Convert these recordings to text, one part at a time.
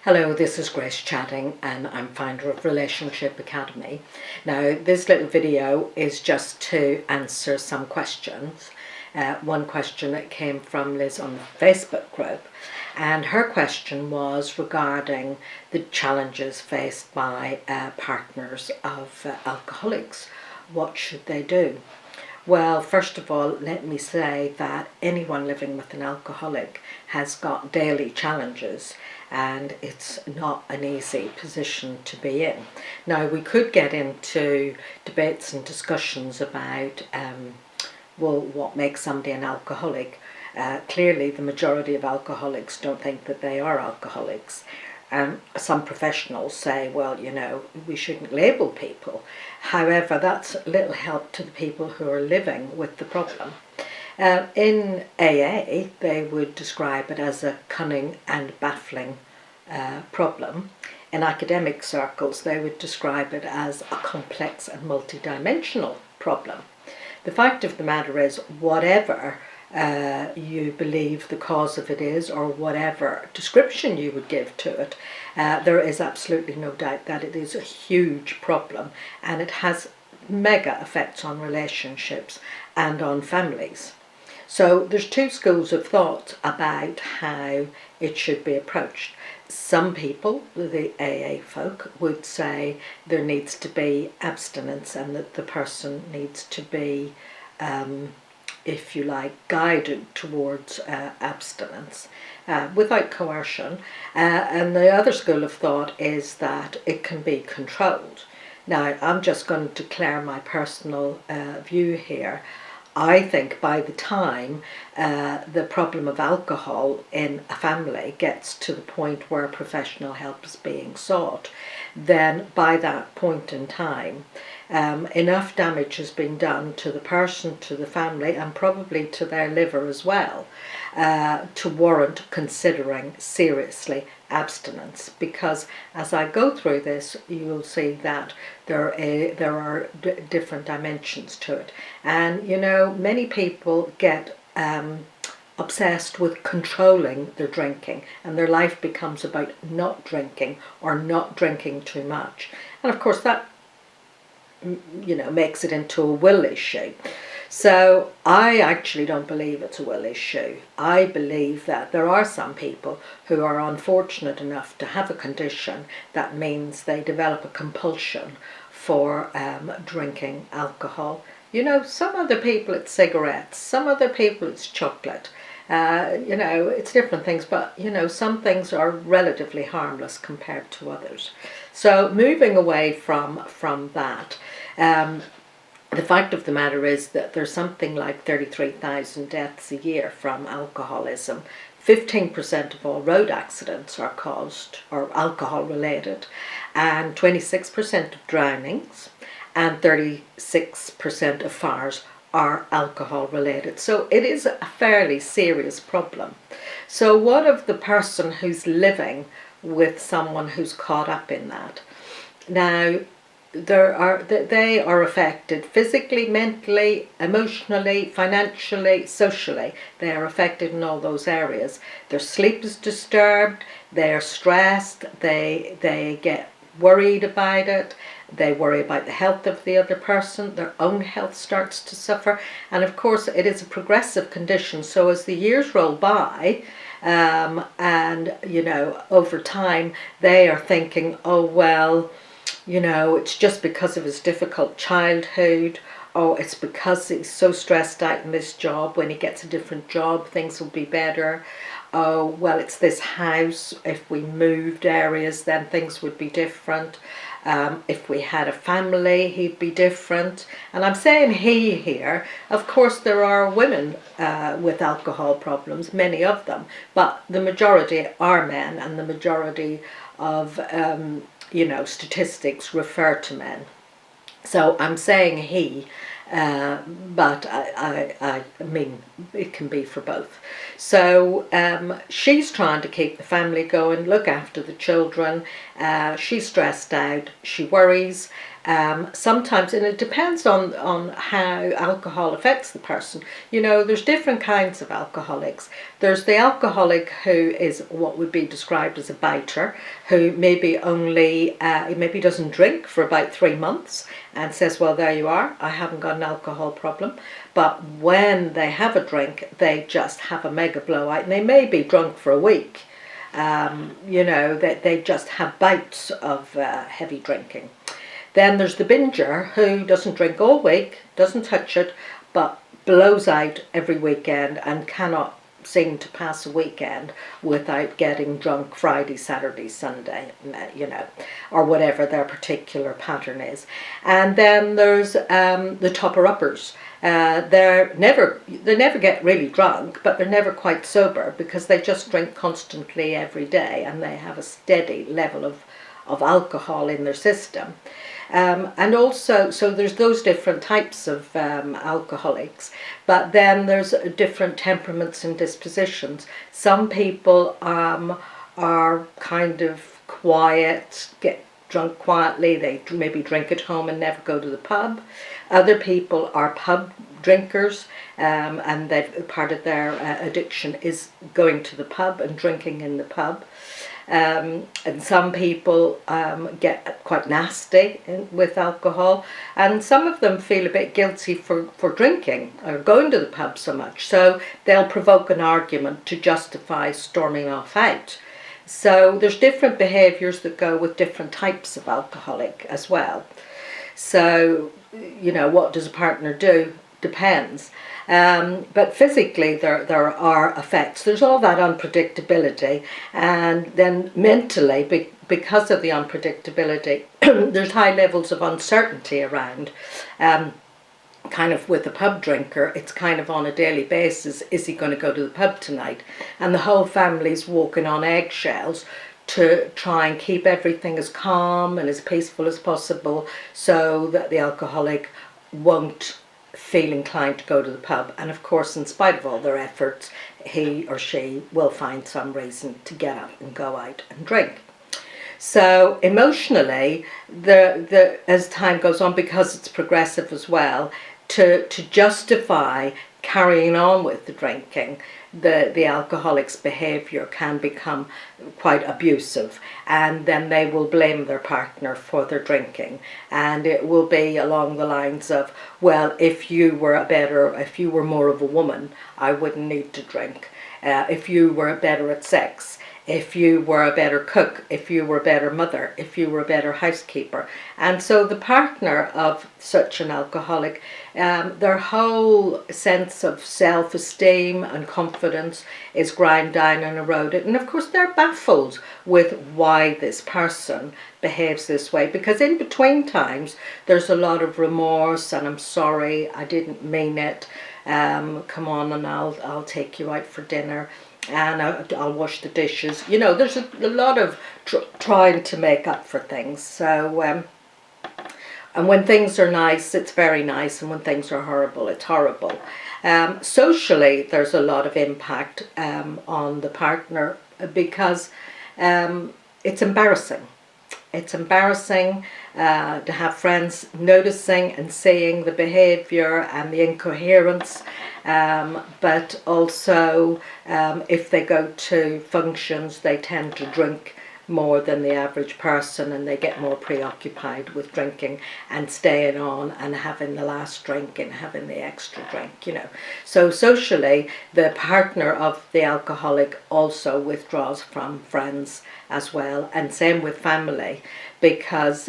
Hello, this is Grace chatting and I'm founder of Relationship Academy. Now this little video is just to answer some questions. One question that came from Liz on the Facebook group, and her question was regarding the challenges faced by partners of alcoholics. What should they do? Well, first of all, let me say that anyone living with an alcoholic has got daily challenges, and it's not an easy position to be in. Now, we could get into debates and discussions about, what makes somebody an alcoholic. Clearly, the majority of alcoholics don't think that they are alcoholics. Some professionals say, well, we shouldn't label people. However, that's little help to the people who are living with the problem. In AA, they would describe it as a cunning and baffling problem. In academic circles, they would describe it as a complex and multidimensional problem. The fact of the matter is, whatever you believe the cause of it is, or whatever description you would give to it, there is absolutely no doubt that it is a huge problem, and it has mega effects on relationships and on families. So there's two schools of thought about how it should be approached. Some people, the AA folk, would say there needs to be abstinence and that the person needs to be if you like, guided towards abstinence without coercion. And the other school of thought is that it can be controlled. Now, I'm just going to declare my personal view here. I think by the time the problem of alcohol in a family gets to the point where professional help is being sought, then by that point in time, enough damage has been done to the person, to the family, and probably to their liver as well, to warrant considering seriously abstinence. Because as I go through this, you'll see that there are different dimensions to it. And many people get obsessed with controlling their drinking, and their life becomes about not drinking or not drinking too much. And of course that makes it into a will issue. So I actually don't believe it's a will issue. I believe that there are some people who are unfortunate enough to have a condition that means they develop a compulsion for drinking alcohol. Some other people it's cigarettes, some other people it's chocolate. It's different things, but some things are relatively harmless compared to others. So moving away from that, the fact of the matter is that there's something like 33,000 deaths a year from alcoholism. 15% of all road accidents are caused or alcohol related, and 26% of drownings and 36% of fires are alcohol related. So it is a fairly serious problem. So what of the person who's living with someone who's caught up in that? Now, they are affected physically, mentally, emotionally, financially, socially. They are affected in all those areas. Their sleep is disturbed, they are stressed, they get worried about it, they worry about the health of the other person, their own health starts to suffer, and of course it is a progressive condition. So as the years roll by, and over time, they are thinking, oh well, it's just because of his difficult childhood. Oh, it's because he's so stressed out in this job. When he gets a different job, things will be better. Oh, well, it's this house. If we moved areas, then things would be different. If we had a family, he'd be different. And I'm saying he here. Of course, there are women with alcohol problems, many of them, but the majority are men, and the majority of statistics refer to men. So I'm saying he, but I mean it can be for both. So she's trying to keep the family going, look after the children. She's stressed out, she worries, Sometimes, and it depends on how alcohol affects the person. There's different kinds of alcoholics. There's the alcoholic who is what would be described as a biter, who maybe maybe doesn't drink for about 3 months and says, well, there you are, I haven't got an alcohol problem. But when they have a drink, they just have a mega blowout, and they may be drunk for a week. That they just have bouts of heavy drinking. Then there's the binger who doesn't drink all week, doesn't touch it, but blows out every weekend and cannot seem to pass a weekend without getting drunk Friday, Saturday, Sunday, or whatever their particular pattern is. And then there's the topper-uppers. They never get really drunk, but they're never quite sober because they just drink constantly every day, and they have a steady level of alcohol in their system. And also, so there's those different types of alcoholics, but then there's different temperaments and dispositions. Some people are kind of quiet, get drunk quietly, they maybe drink at home and never go to the pub. Other people are pub drinkers, and part of their addiction is going to the pub and drinking in the pub. And some people get quite nasty with alcohol, and some of them feel a bit guilty for drinking or going to the pub so much, so they'll provoke an argument to justify storming off out. So there's different behaviours that go with different types of alcoholic as well. So, what does a partner do? Depends. But physically there are effects. There's all that unpredictability, and then mentally, because of the unpredictability, there's high levels of uncertainty around. Kind of with a pub drinker, it's kind of on a daily basis, is he going to go to the pub tonight? And the whole family's walking on eggshells to try and keep everything as calm and as peaceful as possible so that the alcoholic won't feel inclined to go to the pub. And of course, in spite of all their efforts, he or she will find some reason to get up and go out and drink. So emotionally, as time goes on, because it's progressive as well, to justify carrying on with the drinking, the alcoholic's behaviour can become quite abusive, and then they will blame their partner for their drinking, and it will be along the lines of, well, if you were more of a woman, I wouldn't need to drink. If you were better at sex, if you were a better cook, if you were a better mother, if you were a better housekeeper. And so the partner of such an alcoholic, their whole sense of self-esteem and confidence is ground down and eroded. And of course they're baffled with why this person behaves this way, because in between times there's a lot of remorse and I'm sorry, I didn't mean it, come on and I'll take you out for dinner, and I'll wash the dishes. There's a lot of trying to make up for things. So, and when things are nice, it's very nice, and when things are horrible, it's horrible. Socially, there's a lot of impact on the partner because it's embarrassing. It's embarrassing to have friends noticing and seeing the behaviour and the incoherence, but also if they go to functions, they tend to drink more than the average person, and they get more preoccupied with drinking and staying on and having the last drink and having the extra drink, So socially, the partner of the alcoholic also withdraws from friends as well, and same with family, because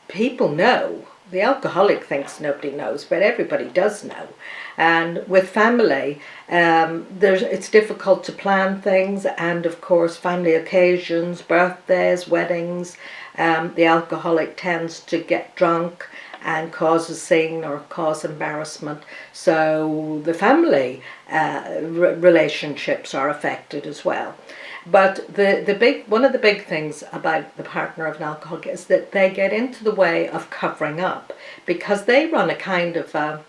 people know. The alcoholic thinks nobody knows, but everybody does know. And with family, it's difficult to plan things, and of course family occasions, birthdays, weddings, the alcoholic tends to get drunk and cause a scene or cause embarrassment. So the family relationships are affected as well. But one of the big things about the partner of an alcoholic is that they get into the way of covering up, because they run a kind of a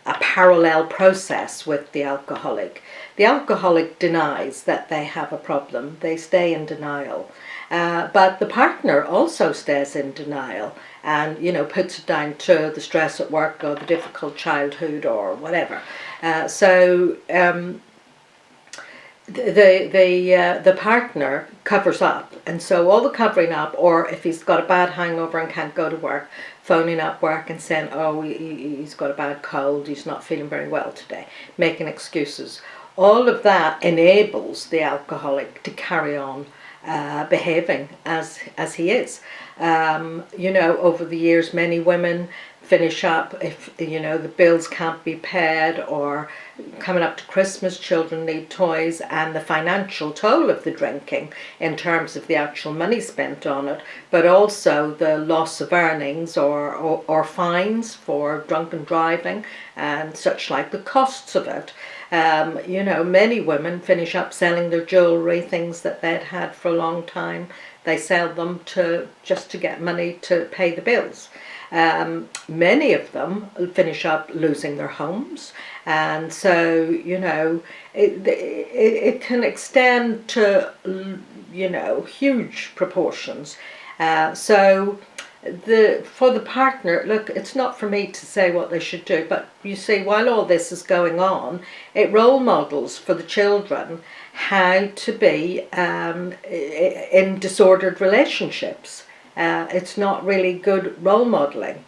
parallel process with the alcoholic. The alcoholic denies that they have a problem. They stay in denial. But the partner also stays in denial and, puts it down to the stress at work or the difficult childhood or whatever. The partner covers up, and so all the covering up, or if he's got a bad hangover and can't go to work, phoning up work and saying, oh, he's got a bad cold, he's not feeling very well today, making excuses. All of that enables the alcoholic to carry on behaving as he is. Over the years, many women finish up if the bills can't be paid, or coming up to Christmas, children need toys, and the financial toll of the drinking in terms of the actual money spent on it, but also the loss of earnings or fines for drunken driving and such like, the costs of it. Many women finish up selling their jewellery, things that they'd had for a long time. They sell them just to get money to pay the bills. Many of them finish up losing their homes, and so it can extend to huge proportions. For the partner, look, it's not for me to say what they should do, but you see, while all this is going on, it role models for the children how to be in disordered relationships. It's not really good role modelling,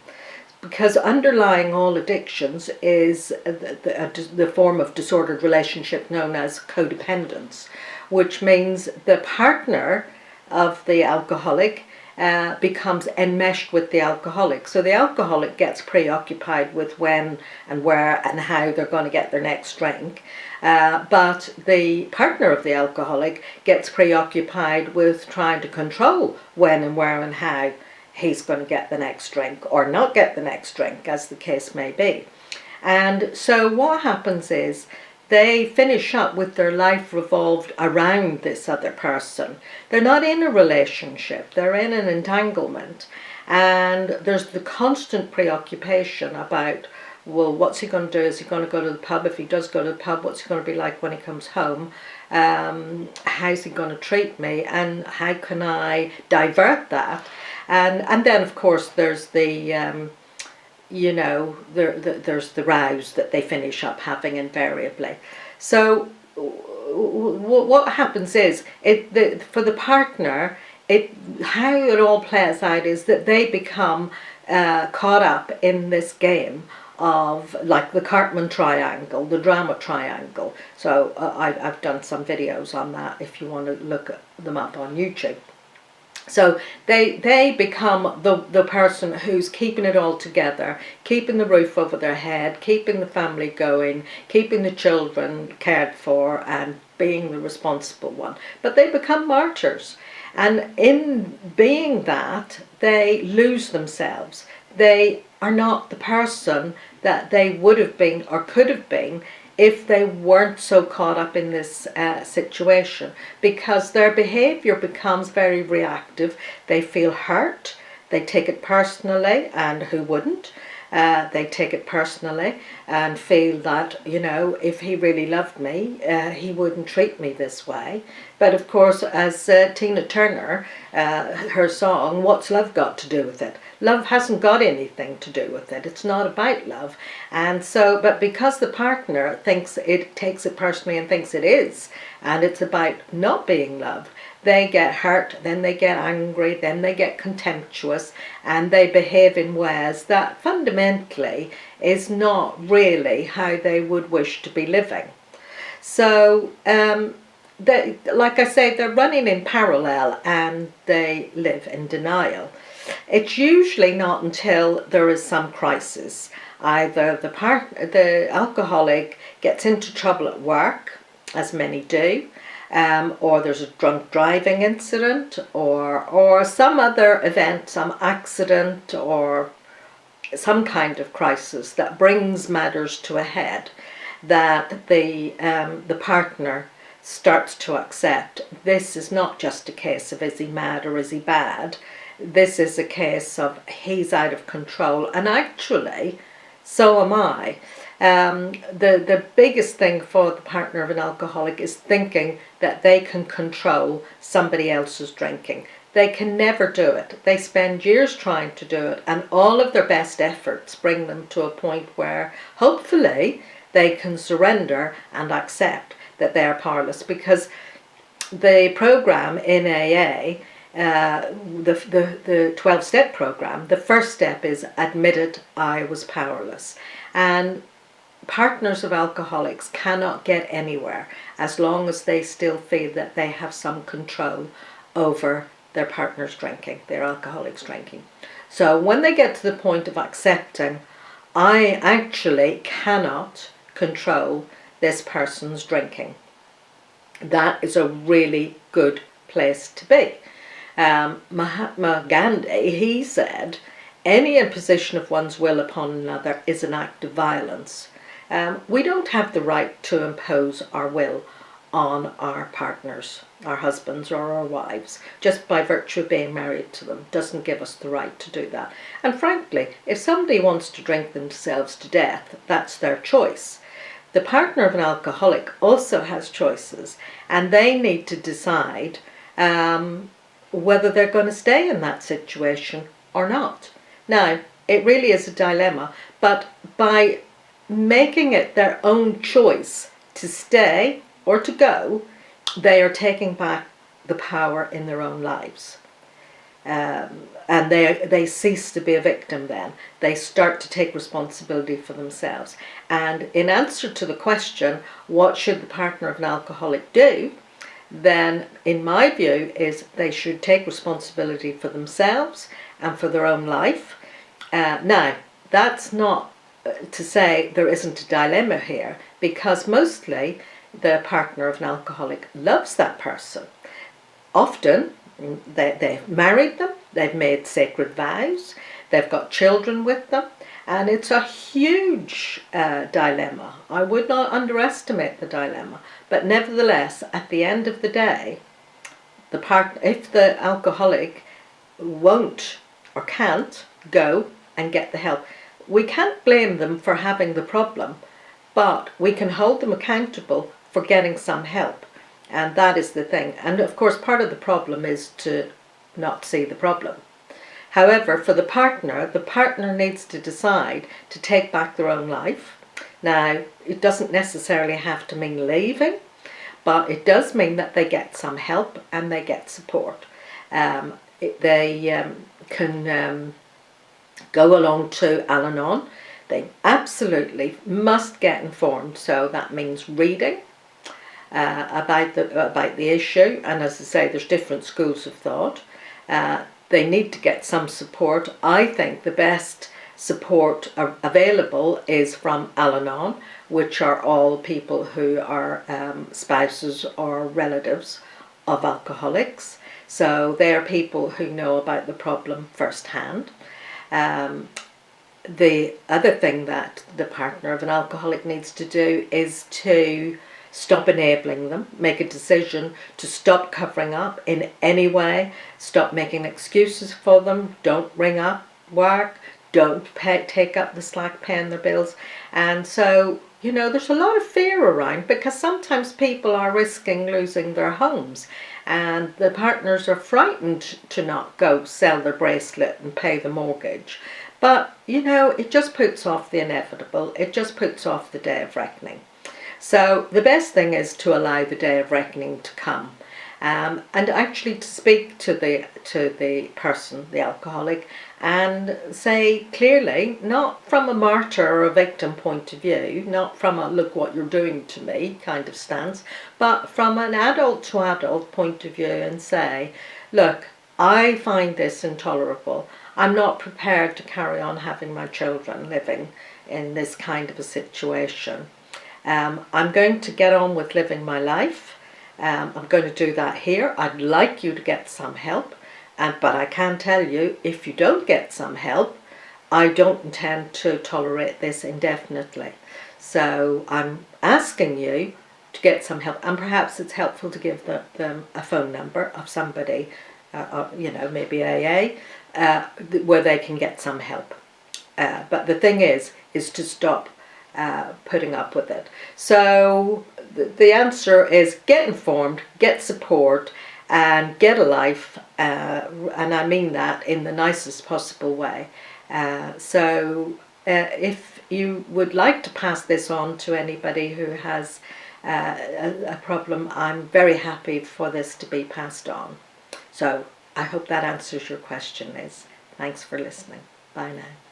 because underlying all addictions is the form of disordered relationship known as codependence, which means the partner of the alcoholic becomes enmeshed with the alcoholic. So the alcoholic gets preoccupied with when and where and how they're going to get their next drink. But the partner of the alcoholic gets preoccupied with trying to control when and where and how he's going to get the next drink or not get the next drink, as the case may be. And so what happens is they finish up with their life revolved around this other person. They're not in a relationship, they're in an entanglement. And there's the constant preoccupation about, well, what's he going to do? Is he going to go to the pub? If he does go to the pub, what's he going to be like when he comes home? How's he going to treat me? And how can I divert that? And then, of course, there's the there's the rows that they finish up having invariably. So what happens is, for the partner, how it all plays out is that they become caught up in this game of, like, the Cartman triangle, the drama triangle. So I've done some videos on that if you want to look them up on YouTube. So they become the person who's keeping it all together, keeping the roof over their head, keeping the family going, keeping the children cared for, and being the responsible one. But they become martyrs. And in being that, they lose themselves. They are not the person that they would have been or could have been if they weren't so caught up in this situation, because their behaviour becomes very reactive. They feel hurt, they take it personally, and who wouldn't? They take it personally and feel that, if he really loved me, he wouldn't treat me this way. But of course, as Tina Turner, her song, "What's Love Got to Do with It?" Love hasn't got anything to do with it. It's not about love. And so, but because the partner takes it personally and thinks it is, and it's about not being loved, they get hurt, then they get angry, then they get contemptuous, and they behave in ways that fundamentally is not really how they would wish to be living. So, like I say, they're running in parallel and they live in denial. It's usually not until there is some crisis. Either the alcoholic gets into trouble at work, as many do, or there's a drunk driving incident, or some other event, some accident, or some kind of crisis that brings matters to a head, that the partner starts to accept this is not just a case of is he mad or is he bad. This is a case of he's out of control, and actually so am I. The biggest thing for the partner of an alcoholic is thinking that they can control somebody else's drinking. They can never do it. They spend years trying to do it, and all of their best efforts bring them to a point where hopefully they can surrender and accept that they are powerless. Because the program in AA, the 12-step program, the first step is admitted I was powerless. And partners of alcoholics cannot get anywhere as long as they still feel that they have some control over their partner's drinking, their alcoholic's drinking. So when they get to the point of accepting, I actually cannot control this person's drinking, that is a really good place to be. Mahatma Gandhi, he said, any imposition of one's will upon another is an act of violence. We don't have the right to impose our will on our partners, our husbands or our wives, just by virtue of being married to them. Doesn't give us the right to do that. And frankly, if somebody wants to drink themselves to death, that's their choice. The partner of an alcoholic also has choices, and they need to decide whether they're going to stay in that situation or not. Now, it really is a dilemma, but by making it their own choice to stay or to go, they are taking back the power in their own lives. And they cease to be a victim then. They start to take responsibility for themselves. And in answer to the question, what should the partner of an alcoholic do? Then, in my view, is they should take responsibility for themselves and for their own life. Now, that's not to say there isn't a dilemma here, because mostly the partner of an alcoholic loves that person. Often they've married them, they've made sacred vows, they've got children with them, and it's a huge dilemma. I would not underestimate the dilemma, but nevertheless, at the end of the day, if the alcoholic won't or can't go and get the help, we can't blame them for having the problem, but we can hold them accountable for getting some help. And that is the thing. And of course, part of the problem is to not see the problem. However, for the partner needs to decide to take back their own life. Now, it doesn't necessarily have to mean leaving, but it does mean that they get some help and they get support. They can go along to al-anon. They absolutely must get informed. So that means reading about the issue. And as I say, there's different schools of thought. They need to get some support. I think the best support available is from al-anon, which are all people who are spouses or relatives of alcoholics. So they are people who know about the problem firsthand. The other thing that the partner of an alcoholic needs to do is to stop enabling them, make a decision to stop covering up in any way, stop making excuses for them, don't ring up work, don't take up the slack paying their bills. And so, there's a lot of fear around, because sometimes people are risking losing their homes, and the partners are frightened to not go sell their bracelet and pay the mortgage. But, it just puts off the inevitable. It just puts off the day of reckoning. So the best thing is to allow the day of reckoning to come, and actually to speak to the person, the alcoholic, and say clearly, not from a martyr or a victim point of view, not from a look what you're doing to me kind of stance, but from an adult to adult point of view, and say, look, I find this intolerable. I'm not prepared to carry on having my children living in this kind of a situation. I'm going to get on with living my life. I'm going to do that here. I'd like you to get some help, but I can tell you, if you don't get some help, I don't intend to tolerate this indefinitely. So I'm asking you to get some help, and perhaps it's helpful to give them a phone number of somebody, maybe AA, where they can get some help. But the thing is to stop putting up with it. So the answer is get informed, get support, and get a life, and I mean that in the nicest possible way. If you would like to pass this on to anybody who has a problem, I'm very happy for this to be passed on. So I hope that answers your question, Liz. Thanks for listening. Bye now.